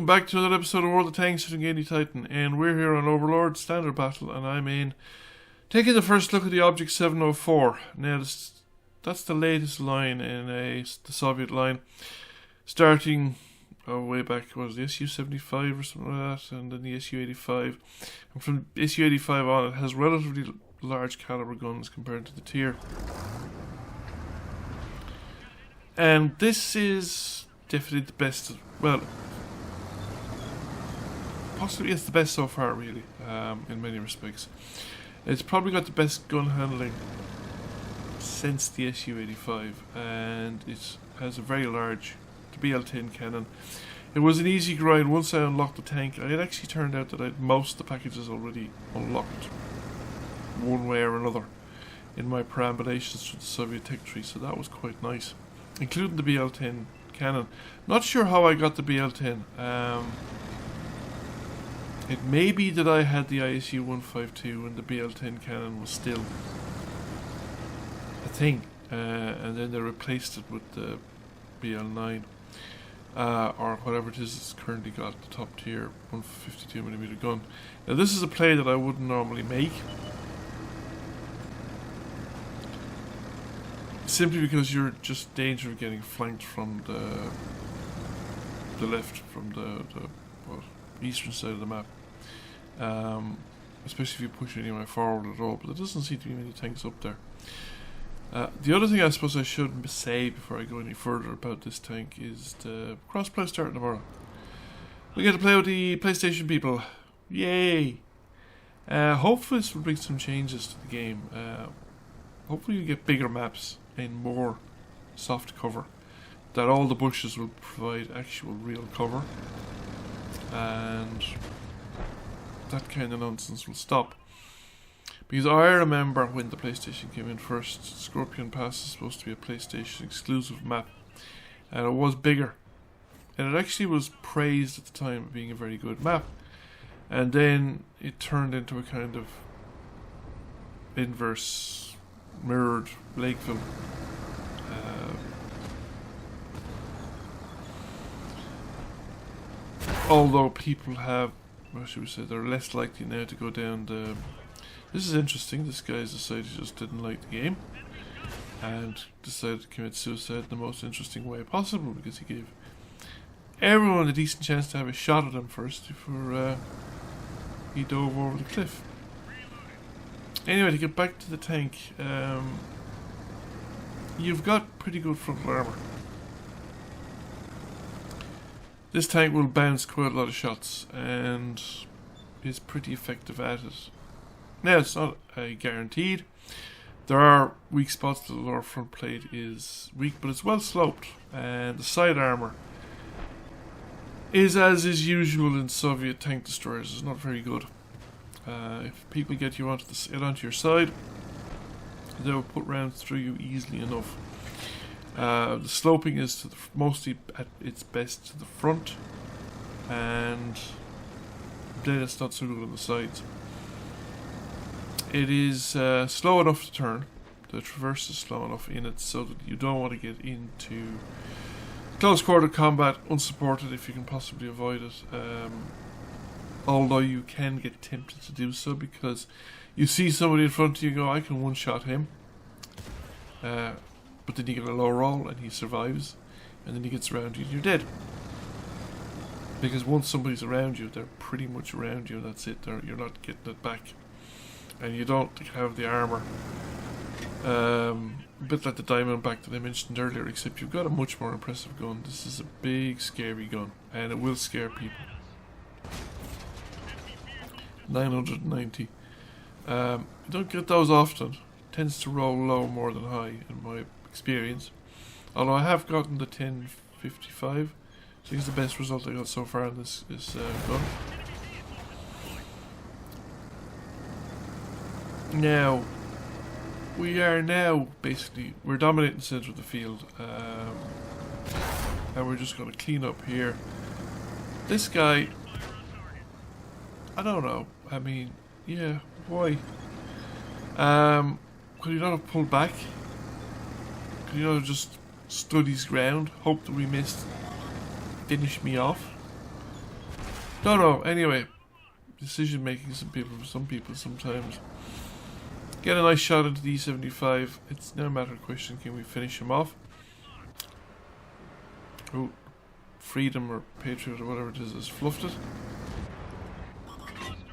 welcome back to another episode of World of Tanks with Gaiety Titan, and we're here on Overlord Standard Battle, and I'm in taking the first look at the Object 704. Now, that's the latest line in the Soviet line, starting way back, what was the Su-75 or something like that, and then the Su-85. And from Su-85 on, it has relatively large caliber guns compared to the tier. And this is definitely the best, well, possibly it's the best so far, really, in many respects. It's probably got the best gun handling since the Su-85, and it has a very large BL-10 cannon. It was an easy grind. Once I unlocked the tank, it actually turned out that I had most of the packages already unlocked, one way or another, in my perambulations through the Soviet tech tree, so that was quite nice, including the BL-10 cannon. Not sure how I got the BL-10. It may be that I had the ISU-152 and the BL-10 cannon was still a thing, and then they replaced it with the BL-9, or whatever it is it's currently got, the top tier 152mm gun. Now this is a play that I wouldn't normally make, simply because you're just in danger of getting flanked from the left, from the eastern side of the map, especially if you push anywhere forward at all, but there doesn't seem to be many tanks up there. The other thing I suppose I should say before I go any further about this tank is the crossplay starting tomorrow. We get to play with the PlayStation people. Yay! Hopefully this will bring some changes to the game. Hopefully you get bigger maps and more soft cover, that all the bushes will provide actual real cover, and that kind of nonsense will stop. Because I remember when the PlayStation came in first, Scorpion Pass is supposed to be a PlayStation exclusive map, and it was bigger, and it actually was praised at the time of being a very good map, and then it turned into a kind of inverse mirrored Lakeville. Although people have, what should we say, they're less likely now to go down the... This is interesting. This guy's decided he just didn't like the game and decided to commit suicide in the most interesting way possible, because he gave everyone a decent chance to have a shot at him first before he dove over the cliff. Anyway, to get back to the tank, you've got pretty good frontal armor. This tank will bounce quite a lot of shots and is pretty effective at it. Now, it's not guaranteed. There are weak spots. The lower front plate is weak, but it's well sloped, and the side armor is, as is usual in Soviet tank destroyers, is not very good. If people get you onto your side, they will put rounds through you easily enough. The sloping is to mostly at its best to the front, and then it's not so good on the sides. It is slow enough to turn. The traverse is slow enough in it so that you don't want to get into close quarter combat unsupported if you can possibly avoid it. Although you can get tempted to do so, because you see somebody in front of you and go, I can one-shot him. But then you get a low roll and he survives, and then he gets around you and you're dead. Because once somebody's around you, they're pretty much around you, and that's it. You're not getting it back. And you don't have the armor. A bit like the Diamondback that I mentioned earlier, except you've got a much more impressive gun. This is a big, scary gun, and it will scare people. 990. You don't get those often. It tends to roll low more than high, in my experience. Although I have gotten the 1055. I think it's the best result I got so far in this gun. Now, we're dominating the centre of the field, and we're just going to clean up here. This guy, I don't know, I mean, yeah, why? Could he not have pulled back? Could he not have just stood his ground, hoped that we missed, finish me off? No, anyway. Decision making, some people sometimes. Get a nice shot into the E75. It's no matter of question, can we finish him off? Oh, Freedom or Patriot or whatever it is has fluffed it.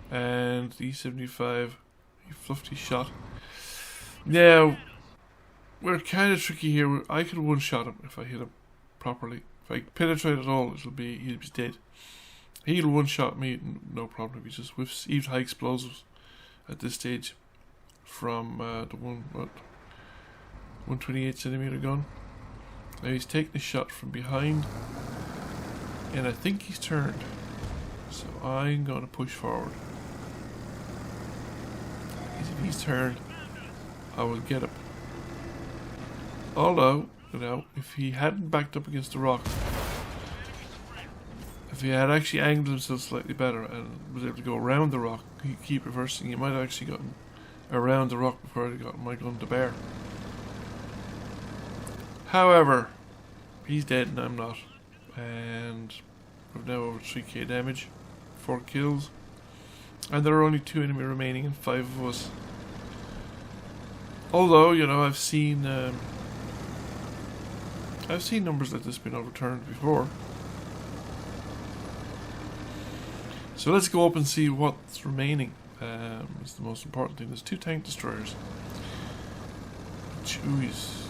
And the E75, he fluffed his shot. Now, we're kind of tricky here. I could one-shot him if I hit him properly. If I penetrate at all, he'll be dead. He'll one-shot me, no problem. He just whiffs even high explosives at this stage from the 128cm gun. Now he's taking a shot from behind, and I think he's turned. So I'm going to push forward. If he's turned, I will get him. Although, you know, if he hadn't backed up against the rock, if he had actually angled himself slightly better and was able to go around the rock, keep reversing, he might have actually gotten around the rock before I got my gun to bear. However, he's dead and I'm not. And we've now over 3k damage, 4 kills. And there are only 2 enemy remaining and 5 of us. Although, you know, I've seen numbers like this being overturned before. So let's go up and see what's remaining. It's the most important thing. There's 2 tank destroyers. Jeez.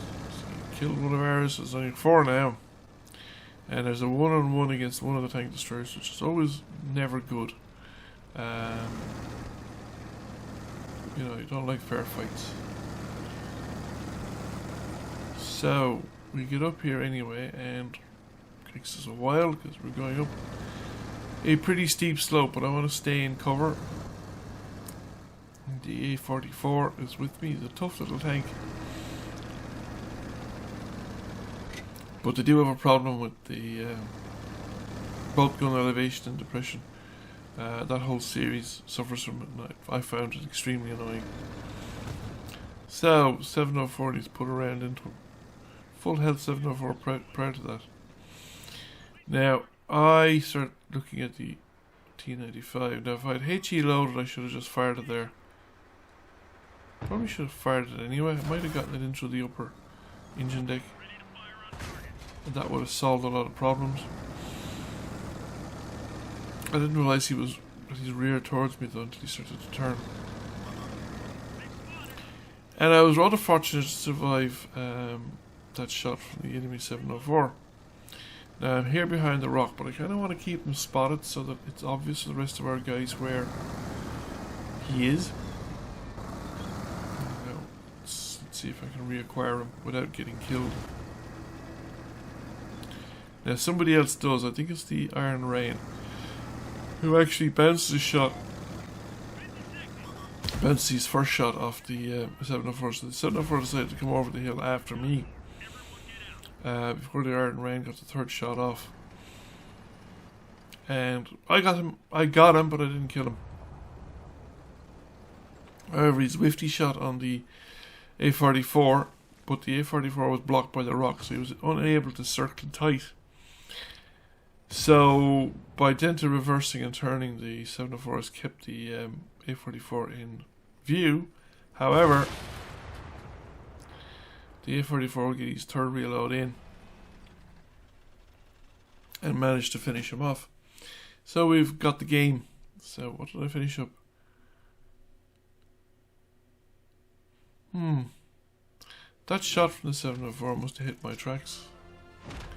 Killed one of ours. There's only 4 now. And there's a 1-on-1 against one of the tank destroyers, which is always never good. You know, you don't like fair fights. So, we get up here anyway, and it takes us a while because we're going up a pretty steep slope, but I want to stay in cover. The A44 is with me. He's a tough little tank. But they do have a problem with the bolt gun elevation and depression. That whole series suffers from it, and I found it extremely annoying. So, 704 needs to put around into him. Full health 704 prior to that. Now, I start looking at the T95. Now, if I had HE loaded, I should have just fired it there. Probably should have fired it anyway. I might have gotten it in through the upper engine deck. And that would have solved a lot of problems. I didn't realise he's reared towards me though until he started to turn. And I was rather fortunate to survive that shot from the enemy 704. Now I'm here behind the rock, but I kind of want to keep him spotted so that it's obvious to the rest of our guys where he is. Now, let's see if I can reacquire him without getting killed. Now somebody else does, I think it's the Iron Rain, who actually bounced his shot. Bounced his first shot off the 704, so the 704 decided to come over the hill after me. Before the Iron Rain got the third shot off. And I got him, but I didn't kill him. However, he's whiffed his shot on the A44, but the A44 was blocked by the rock, so he was unable to circle tight. So, by dint of reversing and turning, the 704 has kept the A44 in view. However, the A44 will get his third reload in and managed to finish him off. So we've got the game. So what did I finish up? That shot from the 704 must have hit my tracks.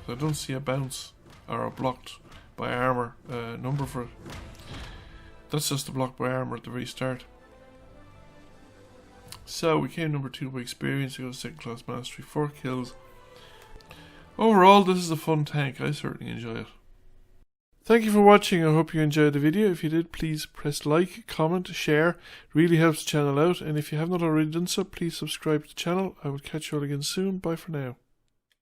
I don't see a bounce or a blocked by armor number for it. That's just a blocked by armor at the very start. So we came number 2 by experience. I got a 2nd class mastery, 4 kills. Overall, this is a fun tank. I certainly enjoy it. Thank you for watching. I hope you enjoyed the video. If you did, please press like, comment, share. It really helps the channel out. And if you have not already done so, please subscribe to the channel. I will catch you all again soon. Bye for now.